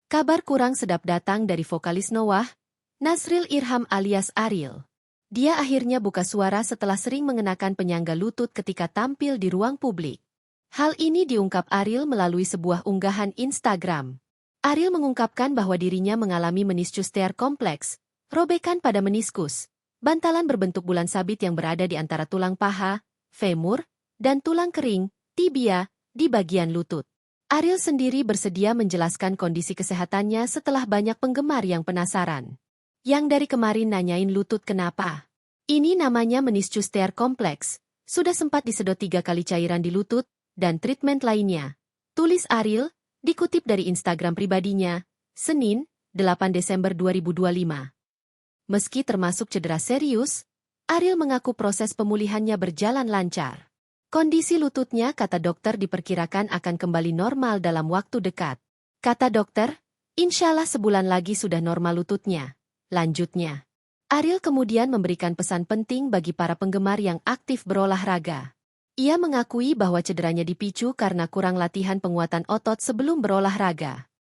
Kabar kurang sedap datang dari vokalis Noah, Nasril Irham alias Ariel. Dia akhirnya buka suara setelah sering mengenakan penyangga lutut ketika tampil di ruang publik. Hal ini diungkap Ariel melalui sebuah unggahan Instagram. Ariel mengungkapkan bahwa dirinya mengalami meniscus tear kompleks, robekan pada meniskus, bantalan berbentuk bulan sabit yang berada di antara tulang paha, femur, dan tulang kering, tibia, di bagian lutut. Ariel sendiri bersedia menjelaskan kondisi kesehatannya setelah banyak penggemar yang penasaran. Yang dari kemarin nanyain lutut kenapa. Ini namanya meniscus tear kompleks, sudah sempat disedot 3 kali cairan di lutut, dan treatment lainnya. Tulis Ariel, dikutip dari Instagram pribadinya, Senin, 8 Desember 2025. Meski termasuk cedera serius, Ariel mengaku proses pemulihannya berjalan lancar. Kondisi lututnya, kata dokter, diperkirakan akan kembali normal dalam waktu dekat. Kata dokter, insya Allah sebulan lagi sudah normal lututnya. Lanjutnya, Ariel kemudian memberikan pesan penting bagi para penggemar yang aktif berolahraga. Ia mengakui bahwa cederanya dipicu karena kurang latihan penguatan otot sebelum berolahraga.